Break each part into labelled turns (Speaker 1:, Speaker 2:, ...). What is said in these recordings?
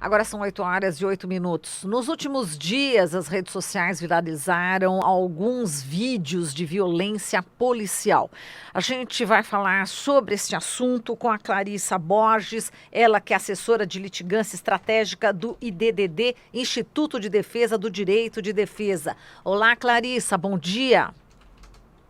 Speaker 1: Agora são 8h08. Nos últimos dias, as redes sociais viralizaram alguns vídeos de violência policial. A gente vai falar sobre esse assunto com a Clarissa Borges, ela que é assessora de litigância estratégica do IDDD, Instituto de Defesa do Direito de Defesa. Olá, Clarissa, bom dia.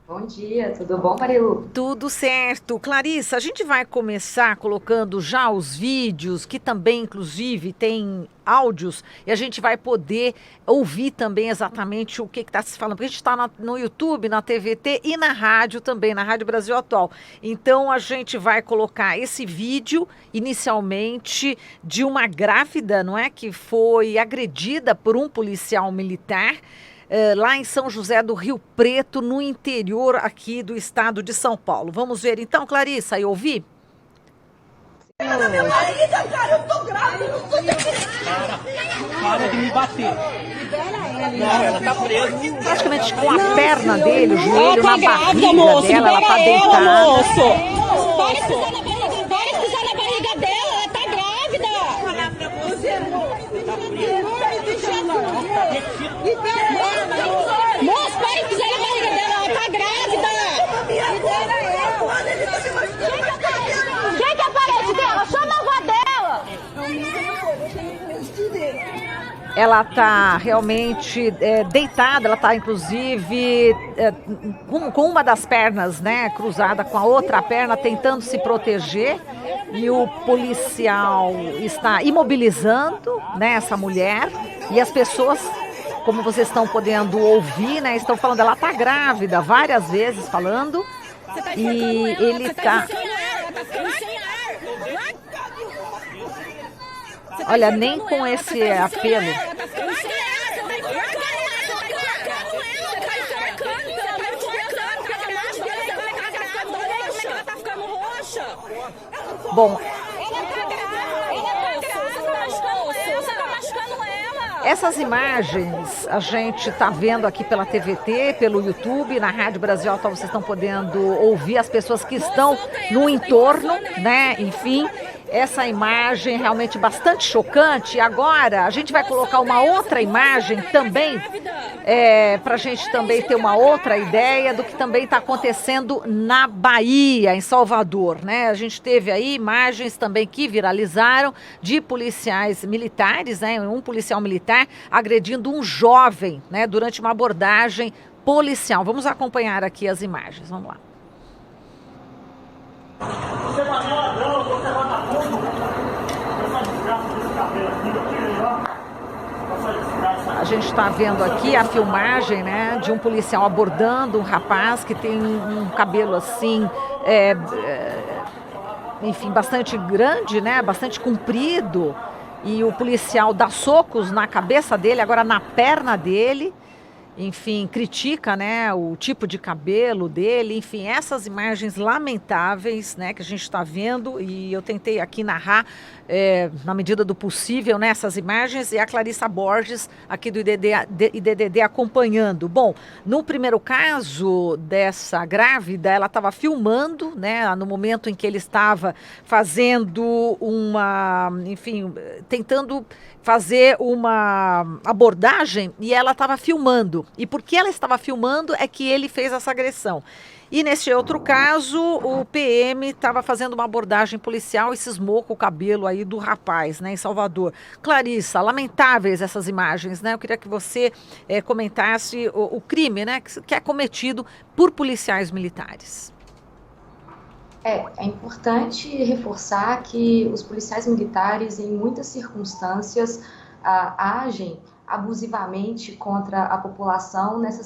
Speaker 2: Bom dia, tudo bom, Marilu?
Speaker 1: Tudo certo. Clarissa, a gente vai começar colocando já os vídeos, que também, inclusive, tem áudios, e a gente vai poder ouvir também exatamente o que está se falando. Porque a gente está no YouTube, na TVT e na rádio também, na Rádio Brasil Atual. Então, a gente vai colocar esse vídeo, inicialmente, de uma grávida, não é? Que foi agredida por um policial militar, lá em São José do Rio Preto, no interior aqui do estado de São Paulo. Vamos ver então, Clarissa, e ouvir?
Speaker 3: Ela é minha barriga, cara, eu tô grávida, eu não tô
Speaker 4: Para de me bater. Não, ela tá presa.
Speaker 1: Praticamente com a perna dele, o joelho na barriga
Speaker 4: moço,
Speaker 1: dela, ela tá
Speaker 4: ela,
Speaker 1: deitada.
Speaker 4: moço.
Speaker 5: Para de pisar na barriga dela, ela tá grávida. Moço, para de pisar na barriga dela, ela tá grávida. Quem que aparece dela? Chama a avó dela.
Speaker 1: Ela tá realmente deitada, ela tá inclusive com uma das pernas, né, cruzada com a outra perna, tentando se proteger, e o policial está imobilizando, né, essa mulher, e as pessoas, como vocês estão podendo ouvir, né, estão falando, ela tá grávida, várias vezes falando, e ele tá... Olha, nem com esse apelo. Bom, essas imagens a gente está vendo aqui pela TVT, pelo YouTube, na Rádio Brasil Atual, vocês estão podendo ouvir as pessoas que estão no entorno, né? Enfim, essa imagem realmente bastante chocante. Agora a gente vai colocar uma outra imagem também, para a gente também ter uma outra ideia do que também está acontecendo na Bahia, em Salvador, né? A gente teve aí imagens também que viralizaram de policiais militares, né? Um policial militar agredindo um jovem, né? Durante uma abordagem policial. Vamos acompanhar aqui as imagens, vamos lá.
Speaker 6: Você vai ver ladrão, você vai dar fundo. Essa desgraça desse cabelo aqui, eu tirei lá.
Speaker 1: A gente está vendo aqui a filmagem, né, de um policial abordando um rapaz que tem um cabelo assim, enfim, bastante grande, né, bastante comprido. E o policial dá socos na cabeça dele, agora na perna dele. Enfim, critica, né, o tipo de cabelo dele, enfim, essas imagens lamentáveis, né, que a gente está vendo, e eu tentei aqui narrar na medida do possível, né, essas imagens, e a Clarissa Borges aqui do IDDD acompanhando. Bom, no primeiro caso dessa grávida, ela estava filmando, né, no momento em que ele estava fazendo enfim, tentando fazer uma abordagem, e ela estava filmando. E porque ela estava filmando é que ele fez essa agressão. E nesse outro caso, o PM estava fazendo uma abordagem policial e cismou com o cabelo aí do rapaz, né, em Salvador. Clarissa, lamentáveis essas imagens, né? Eu queria que você comentasse o crime, né, que é cometido por policiais militares.
Speaker 2: É importante reforçar que os policiais militares, em muitas circunstâncias, agem abusivamente contra a população nessa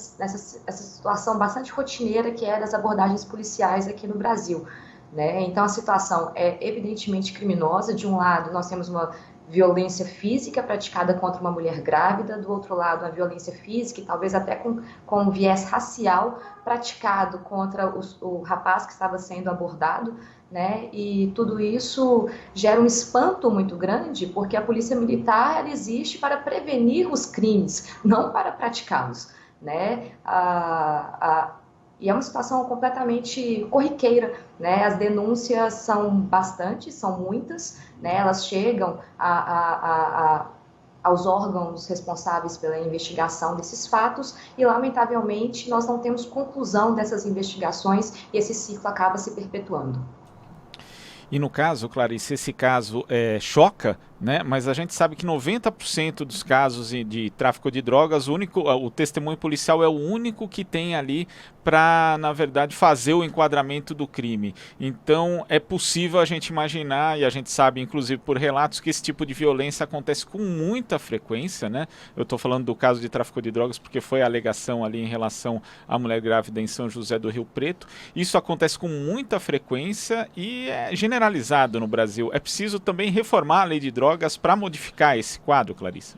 Speaker 2: situação bastante rotineira que é das abordagens policiais aqui no Brasil, né? Então, a situação é evidentemente criminosa. De um lado, nós temos uma violência física praticada contra uma mulher grávida, do outro lado, a violência física, e talvez até com viés racial, praticado contra o rapaz que estava sendo abordado, né? E tudo isso gera um espanto muito grande, porque a polícia militar ela existe para prevenir os crimes, não para praticá-los, né? E é uma situação completamente corriqueira, né? As denúncias são bastantes, são muitas, né? Elas chegam aos órgãos responsáveis pela investigação desses fatos e, lamentavelmente, nós não temos conclusão dessas investigações e esse ciclo acaba se perpetuando.
Speaker 7: E no caso, Clarice, esse caso choca, né? Mas a gente sabe que 90% dos casos de tráfico de drogas, o testemunho policial é o único que tem ali para, na verdade, fazer o enquadramento do crime. Então, é possível a gente imaginar, e a gente sabe, inclusive por relatos, que esse tipo de violência acontece com muita frequência, né? Eu estou falando do caso de tráfico de drogas porque foi a alegação ali em relação à mulher grávida em São José do Rio Preto. Isso acontece com muita frequência e é generalizado no Brasil. É preciso também reformar a lei de drogas para modificar esse quadro, Clarissa?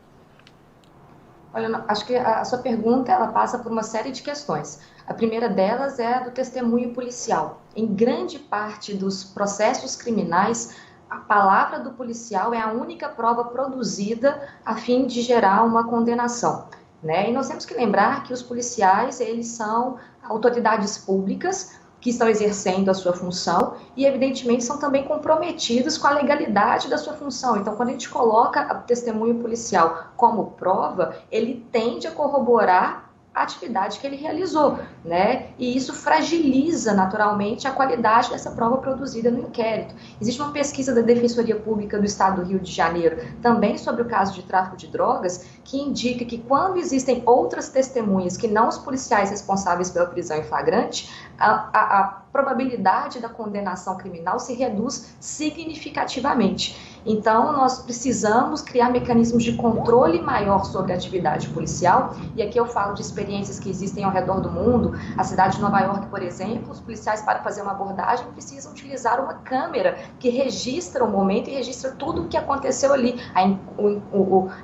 Speaker 2: Olha, acho que a sua pergunta ela passa por uma série de questões. A primeira delas é a do testemunho policial. Em grande parte dos processos criminais, a palavra do policial é a única prova produzida a fim de gerar uma condenação, né? E nós temos que lembrar que os policiais, eles são autoridades públicas que estão exercendo a sua função e, evidentemente, são também comprometidos com a legalidade da sua função. Então, quando a gente coloca o testemunho policial como prova, ele tende a corroborar a atividade que ele realizou, né? E isso fragiliza naturalmente a qualidade dessa prova produzida no inquérito. Existe uma pesquisa da Defensoria Pública do Estado do Rio de Janeiro, também sobre o caso de tráfico de drogas, que indica que quando existem outras testemunhas que não os policiais responsáveis pela prisão em flagrante, a probabilidade da condenação criminal se reduz significativamente. Então, nós precisamos criar mecanismos de controle maior sobre a atividade policial, e aqui eu falo de experiências que existem ao redor do mundo. A cidade de Nova York, por exemplo, os policiais, para fazer uma abordagem, precisam utilizar uma câmera que registra o momento e registra tudo o que aconteceu ali,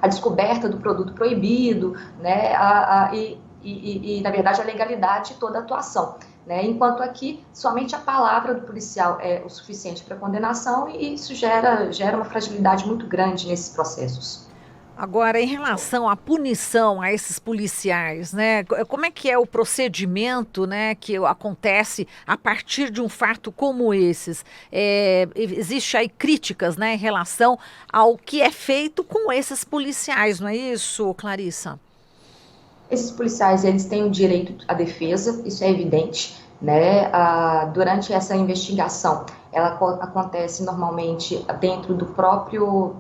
Speaker 2: a descoberta do produto proibido, né, e, na verdade, a legalidade de toda a atuação. Né? Enquanto aqui, somente a palavra do policial é o suficiente para condenação e isso gera uma fragilidade muito grande nesses processos.
Speaker 1: Agora, em relação à punição a esses policiais, né? Como é que é o procedimento, né, que acontece a partir de um fato como esses? Existe aí críticas, né, em relação ao que é feito com esses policiais, não é isso, Clarissa?
Speaker 2: Esses policiais, eles têm o direito à defesa, isso é evidente, né? Durante essa investigação, ela acontece normalmente dentro do próprio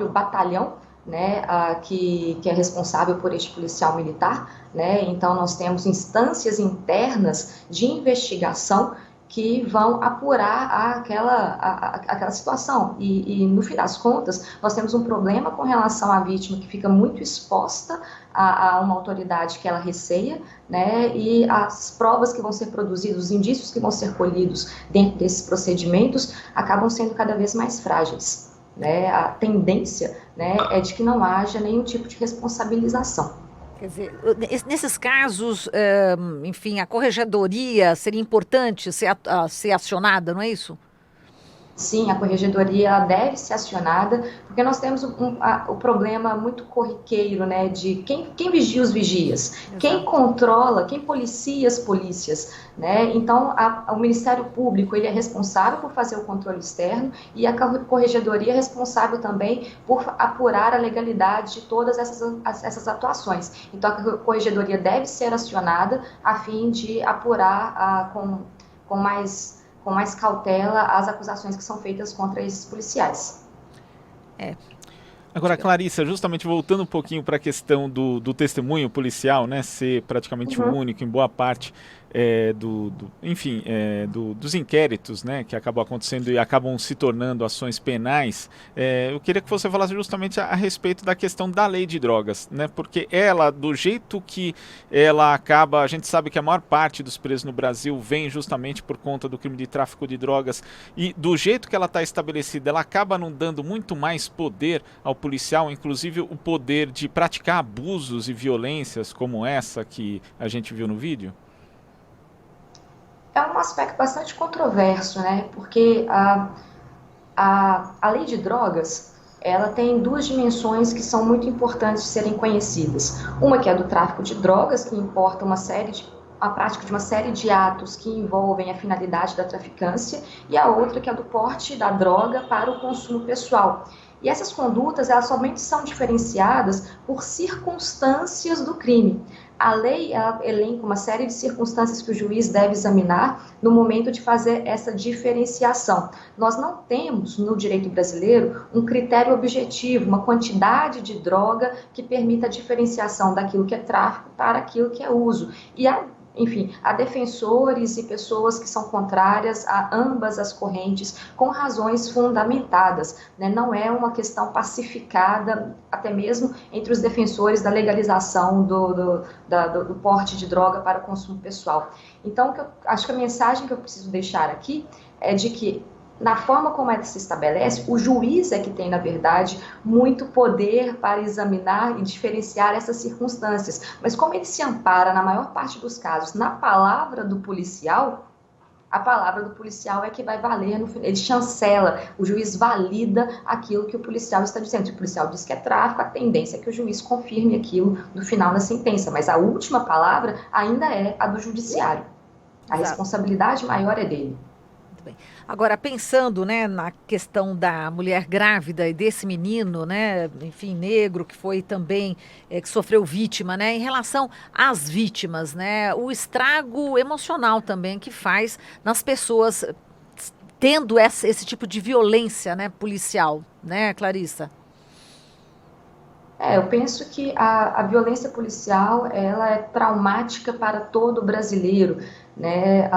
Speaker 2: batalhão, né? Que é responsável por este policial militar, né? Então, nós temos instâncias internas de investigação que vão apurar aquela situação. E, no fim das contas, nós temos um problema com relação à vítima que fica muito exposta a uma autoridade que ela receia, né? E as provas que vão ser produzidas, os indícios que vão ser colhidos dentro desses procedimentos acabam sendo cada vez mais frágeis, né? A tendência, né, é de que não haja nenhum tipo de responsabilização.
Speaker 1: Quer dizer, nesses casos, enfim, a corregedoria seria importante ser acionada, não é isso?
Speaker 2: Sim, a corregedoria ela deve ser acionada, porque nós temos o problema muito corriqueiro, né, de quem vigia os vigias, exato, quem controla, quem policia as polícias, né? Então, o Ministério Público ele é responsável por fazer o controle externo e a corregedoria é responsável também por apurar a legalidade de todas essas atuações. Então, a corregedoria deve ser acionada a fim de apurar com mais cautela as acusações que são feitas contra esses policiais.
Speaker 7: Agora, Clarissa, justamente voltando um pouquinho para a questão do testemunho policial, né, ser praticamente o único em boa parte dos inquéritos, né, que acabam acontecendo e acabam se tornando ações penais, eu queria que você falasse justamente a respeito da questão da lei de drogas, né, porque ela, do jeito que ela acaba, a gente sabe que a maior parte dos presos no Brasil vem justamente por conta do crime de tráfico de drogas, e do jeito que ela está estabelecida, ela acaba não dando muito mais poder ao policial, inclusive o poder de praticar abusos e violências como essa que a gente viu no vídeo?
Speaker 2: É um aspecto bastante controverso, né? Porque a lei de drogas, ela tem duas dimensões que são muito importantes de serem conhecidas. Uma que é do tráfico de drogas, que importa uma série de a prática de uma série de atos que envolvem a finalidade da traficância, e a outra que é a do porte da droga para o consumo pessoal. E essas condutas, elas somente são diferenciadas por circunstâncias do crime. A lei, ela elenca uma série de circunstâncias que o juiz deve examinar no momento de fazer essa diferenciação. Nós não temos, no direito brasileiro, um critério objetivo, uma quantidade de droga que permita a diferenciação daquilo que é tráfico para aquilo que é uso. E enfim, há defensores e pessoas que são contrárias a ambas as correntes com razões fundamentadas, né? Não é uma questão pacificada, até mesmo entre os defensores da legalização do porte de droga para o consumo pessoal. Então, acho que a mensagem que eu preciso deixar aqui é de que, na forma como ela se estabelece, o juiz é que tem, na verdade, muito poder para examinar e diferenciar essas circunstâncias. Mas como ele se ampara, na maior parte dos casos, na palavra do policial, a palavra do policial é que vai valer, ele chancela, o juiz valida aquilo que o policial está dizendo. Se o policial diz que é tráfico, a tendência é que o juiz confirme aquilo no final da sentença. Mas a última palavra ainda é a do judiciário. A responsabilidade maior é dele.
Speaker 1: Bem. Agora, pensando, né, na questão da mulher grávida e desse menino, né, enfim, negro, que foi também, que sofreu vítima, né, em relação às vítimas, né, o estrago emocional também que faz nas pessoas tendo esse tipo de violência, né, policial, né, Clarissa?
Speaker 2: Eu penso que a violência policial, ela é traumática para todo brasileiro, né,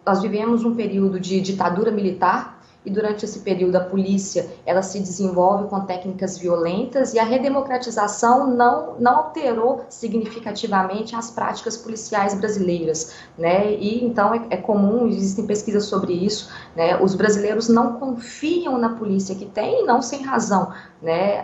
Speaker 2: nós vivemos um período de ditadura militar e durante esse período a polícia ela se desenvolve com técnicas violentas e a redemocratização não alterou significativamente as práticas policiais brasileiras, né? E então é comum, existem pesquisas sobre isso, né? Os brasileiros não confiam na polícia que tem, e não sem razão, né?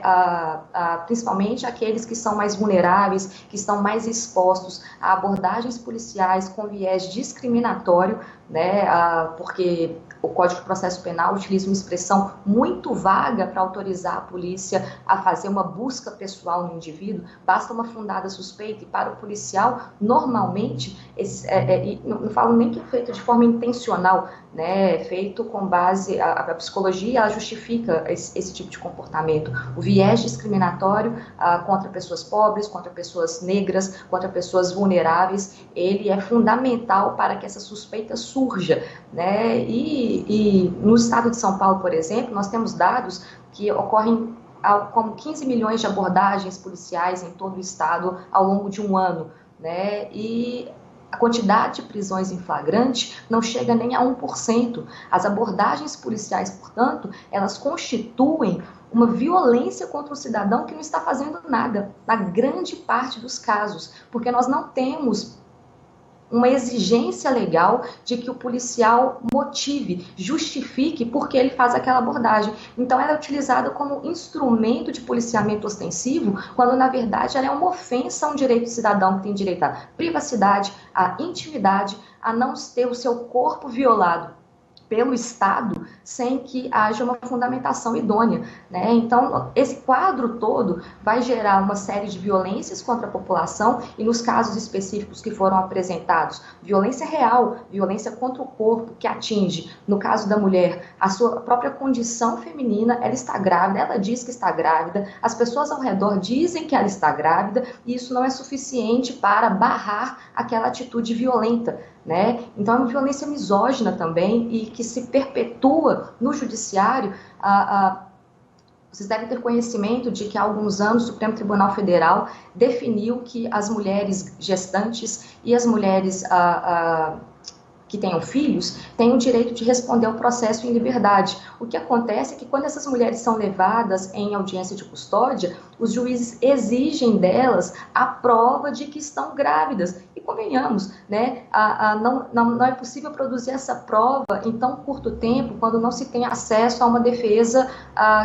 Speaker 2: Principalmente aqueles que são mais vulneráveis, que estão mais expostos a abordagens policiais com viés discriminatório, né? Porque o Código de Processo Penal utiliza uma expressão muito vaga para autorizar a polícia a fazer uma busca pessoal no indivíduo, basta uma fundada suspeita, e para o policial, normalmente, não falo nem que é feito de forma intencional, né, é feito com base, a psicologia ela justifica esse tipo de comportamento. O viés discriminatório contra pessoas pobres, contra pessoas negras, contra pessoas vulneráveis, ele é fundamental para que essa suspeita surja, né? E no estado de São Paulo, por exemplo, nós temos dados que ocorrem como 15 milhões de abordagens policiais em todo o estado ao longo de um ano, né? E a quantidade de prisões em flagrante não chega nem a 1%. As abordagens policiais, portanto, elas constituem uma violência contra o cidadão que não está fazendo nada, na grande parte dos casos, porque nós não temos uma exigência legal de que o policial motive, justifique por que ele faz aquela abordagem. Então, ela é utilizada como instrumento de policiamento ostensivo, quando, na verdade, ela é uma ofensa a um direito do cidadão que tem direito à privacidade, à intimidade, a não ter o seu corpo violado pelo Estado sem que haja uma fundamentação idônea, né? Então, esse quadro todo vai gerar uma série de violências contra a população e, nos casos específicos que foram apresentados, violência real, violência contra o corpo, que atinge, no caso da mulher, a sua própria condição feminina. Ela está grávida, ela diz que está grávida, as pessoas ao redor dizem que ela está grávida, e isso não é suficiente para barrar aquela atitude violenta, né? Então é uma violência misógina também e que se perpetua no judiciário. Vocês devem ter conhecimento de que há alguns anos o Supremo Tribunal Federal definiu que as mulheres gestantes e as mulheres que tenham filhos têm o direito de responder ao processo em liberdade. O que acontece é que quando essas mulheres são levadas em audiência de custódia, os juízes exigem delas a prova de que estão grávidas. E convenhamos, né, não é possível produzir essa prova em tão curto tempo quando não se tem acesso a uma defesa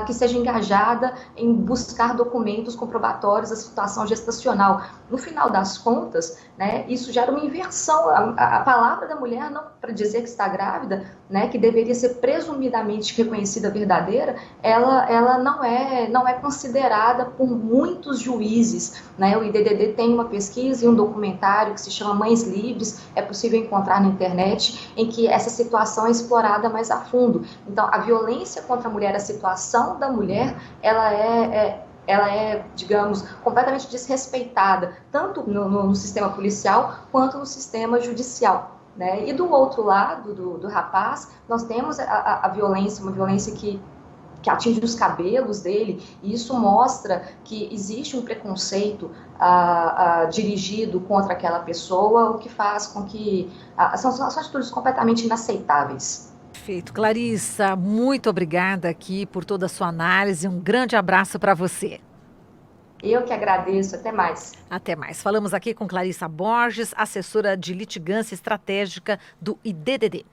Speaker 2: que seja engajada em buscar documentos comprobatórios da situação gestacional. No final das contas, né, isso gera uma inversão. A palavra da mulher, não para dizer que está grávida, né, que deveria ser presumidamente reconhecida verdadeira, ela não é considerada por muitos juízes, né? O IDDD tem uma pesquisa e um documentário que se chama Mães Livres, é possível encontrar na internet, em que essa situação é explorada mais a fundo. Então, a violência contra a mulher, a situação da mulher, ela é, digamos, completamente desrespeitada, tanto no sistema policial quanto no sistema judicial. Né? E do outro lado do rapaz, nós temos a violência, uma violência que atinge os cabelos dele, e isso mostra que existe um preconceito dirigido contra aquela pessoa, o que faz com que são atitudes completamente inaceitáveis.
Speaker 1: Perfeito. Clarissa, muito obrigada aqui por toda a sua análise, um grande abraço para você.
Speaker 2: Eu que agradeço, até mais.
Speaker 1: Até mais. Falamos aqui com Clarissa Borges, assessora de litigância estratégica do IDDD.